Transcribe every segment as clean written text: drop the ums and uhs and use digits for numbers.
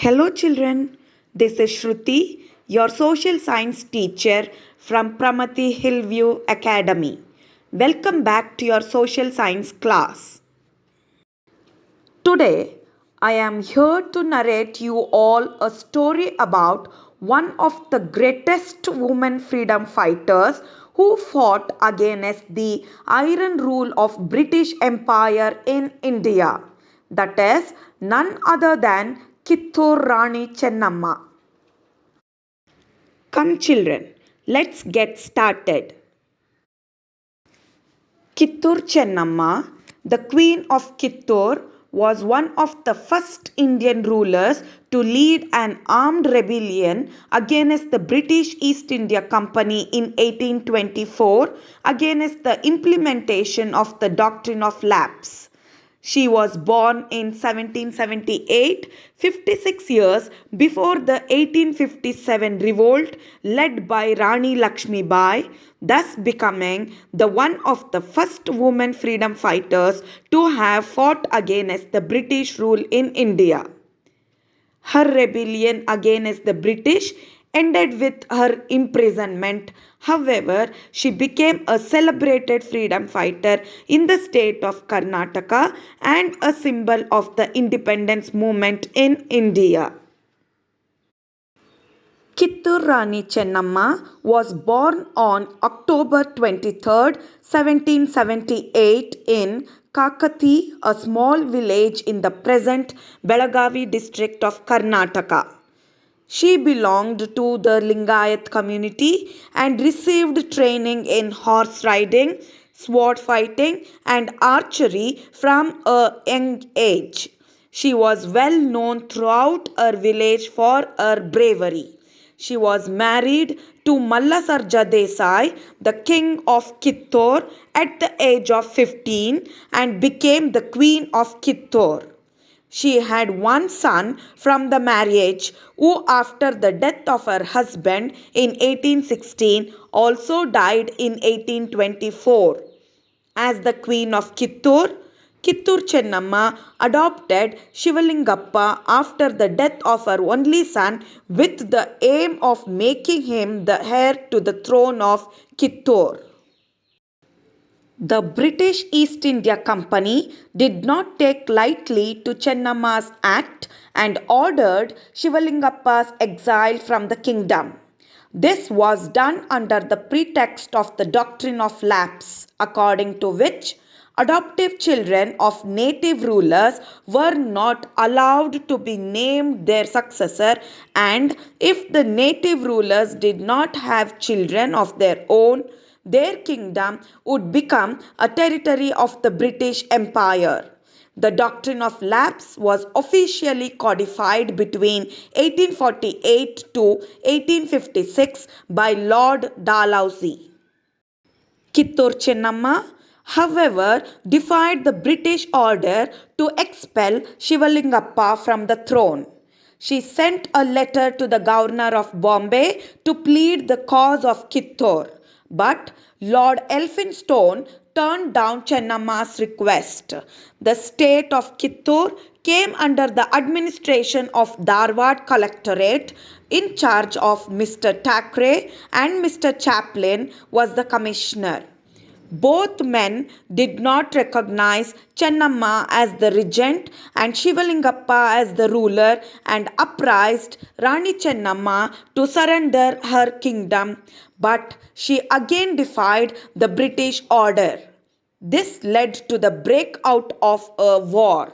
Hello, children. This is Shruti, your social science teacher from Pramati Hillview Academy. Welcome back to your social science class. Today, I am here to narrate you all a story about one of the greatest women freedom fighters who fought against the iron rule of British Empire in India. That is none other than Kittur Rani Chennamma. Come children, let's get started. Kittur Chennamma, the Queen of Kittur, was one of the first Indian rulers to lead an armed rebellion against the British East India Company in 1824 against the implementation of the doctrine of lapse. She was born in 1778, 56 years before the 1857 revolt led by Rani Lakshmi Bai, thus becoming the one of the first women freedom fighters to have fought against the British rule in India. Her rebellion against the British ended with her imprisonment. However, she became a celebrated freedom fighter in the state of Karnataka and a symbol of the independence movement in India. Kittur Rani Chennamma was born on October 23, 1778 in Kakati, a small village in the present Belagavi district of Karnataka. She belonged to the Lingayat community and received training in horse riding, sword fighting, and archery from a young age. She was well known throughout her village for her bravery. She was married to Mallasarja Desai, the king of Kittur, at the age of 15 and became the queen of Kittur. She had one son from the marriage who after the death of her husband in 1816 also died in 1824. As the queen of Kittur, Kittur Chennamma adopted Shivalingappa after the death of her only son with the aim of making him the heir to the throne of Kittur. The British East India Company did not take lightly to Chennamma's act and ordered Shivalingappa's exile from the kingdom. This was done under the pretext of the doctrine of lapse, according to which adoptive children of native rulers were not allowed to be named their successor, and if the native rulers did not have children of their own, their kingdom would become a territory of the British Empire. The doctrine of lapse was officially codified between 1848 to 1856 by Lord Dalhousie. Kittur Chennamma, however, defied the British order to expel Shivalingappa from the throne. She sent a letter to the governor of Bombay to plead the cause of Kittur, but Lord Elphinstone turned down Chennamma's request. The state of Kittur came under the administration of Dharwad Collectorate in charge of Mr. Thackeray, and Mr. Chaplin was the commissioner. Both men did not recognize Chennamma as the regent and Shivalingappa as the ruler and uprised Rani Chennamma to surrender her kingdom, but she again defied the British order. This led to the breakout of a war.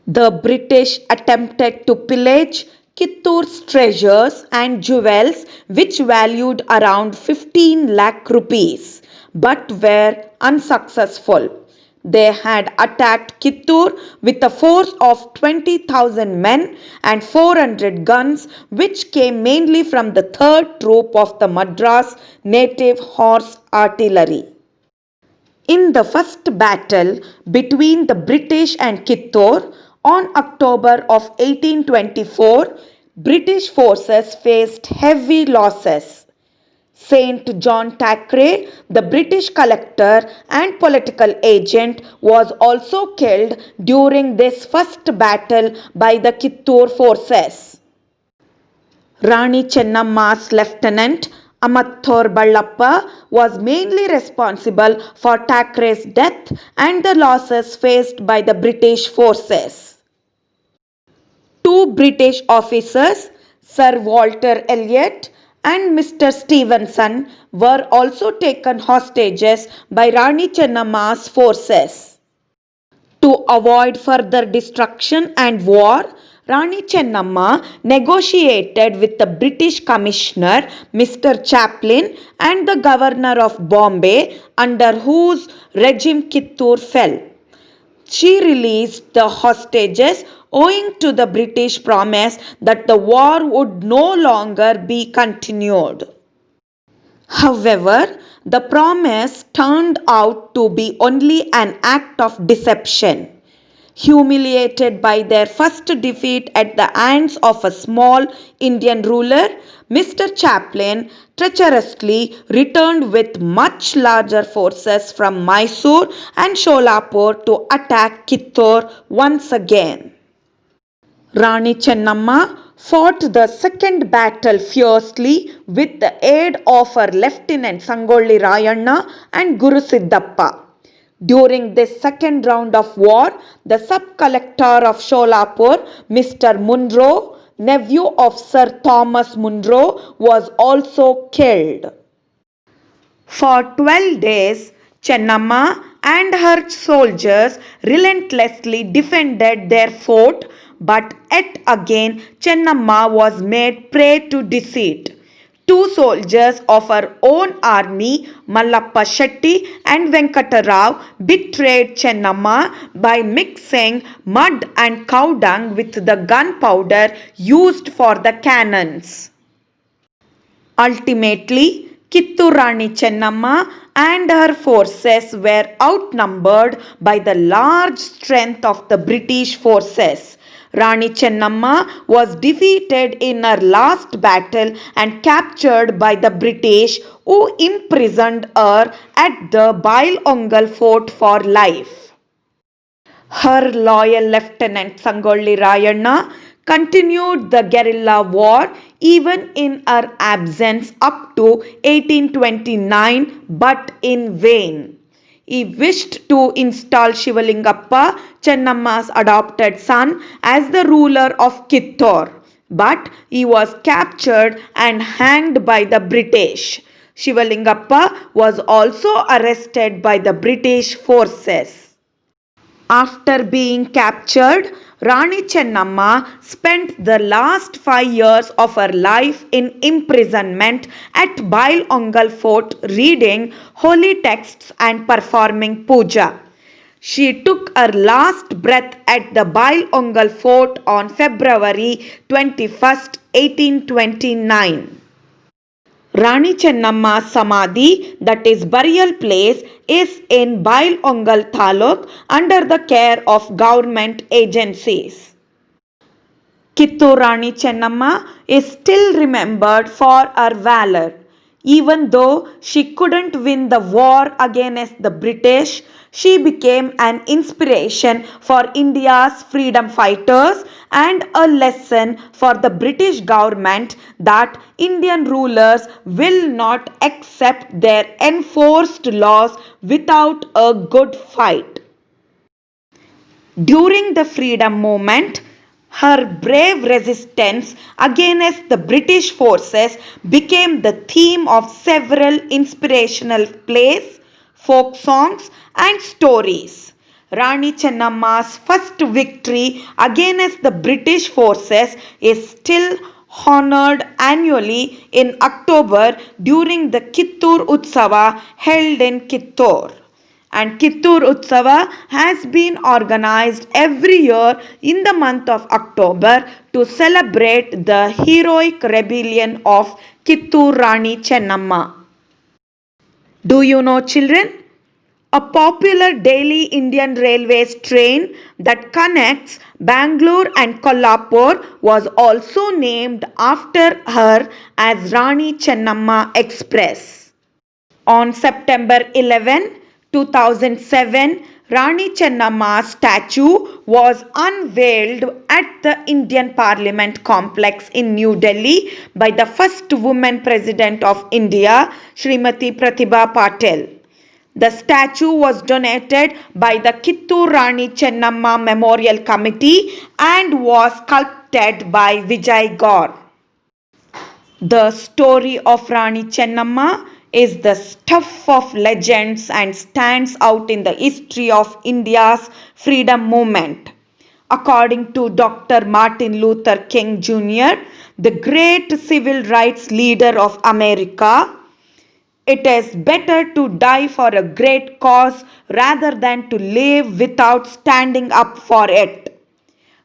The British attempted to pillage Kittur's treasures and jewels which valued around 15 lakh rupees but were unsuccessful. They had attacked Kittur with a force of 20,000 men and 400 guns which came mainly from the 3rd Troop of the Madras Native Horse Artillery. In the first battle between the British and Kittur on October of 1824, British forces faced heavy losses. Saint John Thackeray, the British collector and political agent, was also killed during this first battle by the Kittur forces. Rani Chennamma's lieutenant Amathur Ballappa was mainly responsible for Thackeray's death and the losses faced by the British forces. Two British officers, Sir Walter Elliot and Mr. Stevenson, were also taken hostages by Rani Chennamma's forces. To avoid further destruction and war, Rani Chennamma negotiated with the British Commissioner Mr. Chaplin and the Governor of Bombay, under whose regime Kittur fell. She released the hostages owing to the British promise that the war would no longer be continued. However, the promise turned out to be only an act of deception. Humiliated by their first defeat at the hands of a small Indian ruler, Mr. Chaplin treacherously returned with much larger forces from Mysore and Sholapur to attack Kittur once again. Rani Chennamma fought the second battle fiercely with the aid of her Lieutenant Sangolli Rayanna and Guru Siddappa. During this second round of war, the sub-collector of Sholapur, Mr. Munro, nephew of Sir Thomas Munro, was also killed. For 12 days, Chennamma and her soldiers relentlessly defended their fort, but yet again Chennamma was made prey to deceit. Two soldiers of her own army, Mallappa Shetty and Venkatarao, betrayed Chennamma by mixing mud and cow dung with the gunpowder used for the cannons. Ultimately, Kittur Rani Chennamma and her forces were outnumbered by the large strength of the British forces. Rani Chennamma was defeated in her last battle and captured by the British, who imprisoned her at the Bailongal fort for life. Her loyal Lieutenant Sangolli Rayanna continued the guerrilla war even in her absence up to 1829, but in vain. He wished to install Shivalingappa, Chennamma's adopted son, as the ruler of Kittur, but he was captured and hanged by the British. Shivalingappa was also arrested by the British forces. After being captured, Rani Chennamma spent the last 5 years of her life in imprisonment at Bailongal fort, reading holy texts and performing puja. She took her last breath at the Bailongal fort on February 21st, 1829. Rani Chennamma's Samadhi, that is burial place, is in Bailongal Taluk under the care of government agencies. Kittur Rani Chennamma is still remembered for her valor. Even though she couldn't win the war against the British, she became an inspiration for India's freedom fighters and a lesson for the British government that Indian rulers will not accept their enforced laws without a good fight. During the freedom movement, her brave resistance against the British forces became the theme of several inspirational plays, folk songs and stories. Rani Chennamma's first victory against the British forces is still honored annually in October during the Kittur Utsava held in Kittur. And Kittur Utsava has been organized every year in the month of October to celebrate the heroic rebellion of Kittur Rani Chennamma. Do you know, children? A popular daily Indian Railways train that connects Bangalore and Kolhapur was also named after her as Rani Chennamma Express. On September 11, 2007, Rani Chennamma's statue was unveiled at the Indian Parliament complex in New Delhi by the first woman president of India, Srimati Pratibha Patil. The statue was donated by the Kittur Rani Chennamma Memorial Committee and was sculpted by Vijay Gaur. The story of Rani Chennamma is the stuff of legends and stands out in the history of India's freedom movement. According to Dr. Martin Luther King Jr., the great civil rights leader of America, it is better to die for a great cause rather than to live without standing up for it.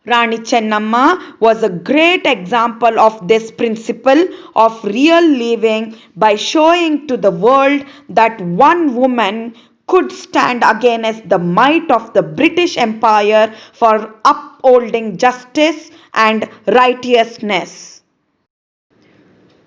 Rani Chennamma was a great example of this principle of real living by showing to the world that one woman could stand against the might of the British Empire for upholding justice and righteousness.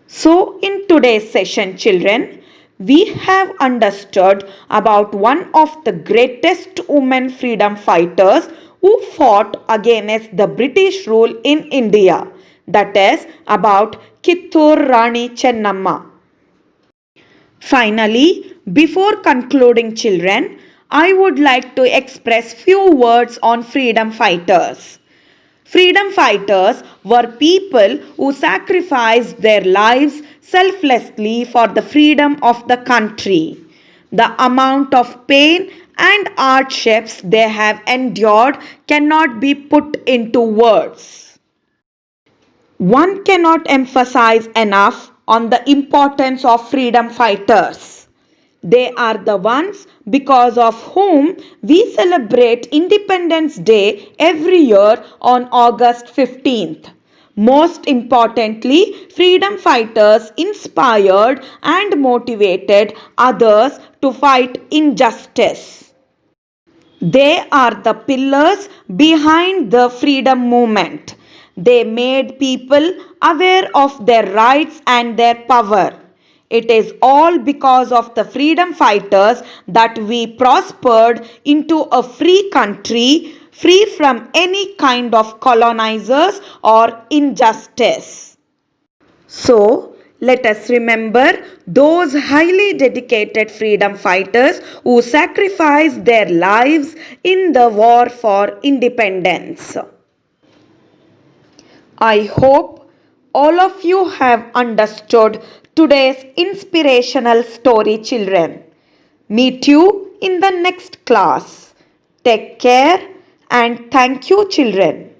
So, in today's session, children, we have understood about one of the greatest women freedom fighters who fought against the British rule in India, that is, about Kittur Rani Chennamma. Finally, before concluding, children, I would like to express few words on freedom fighters. Freedom fighters were people who sacrificed their lives selflessly for the freedom of the country. The amount of pain and hardships they have endured cannot be put into words. One cannot emphasize enough on the importance of freedom fighters. They are the ones because of whom we celebrate Independence Day every year on August 15th. Most importantly, freedom fighters inspired and motivated others to fight injustice. They are the pillars behind the freedom movement. They made people aware of their rights and their power. It is all because of the freedom fighters that we prospered into a free country, free from any kind of colonizers or injustice. So, let us remember those highly dedicated freedom fighters who sacrificed their lives in the war for independence. I hope all of you have understood today's inspirational story, children. Meet you in the next class. Take care and thank you, children.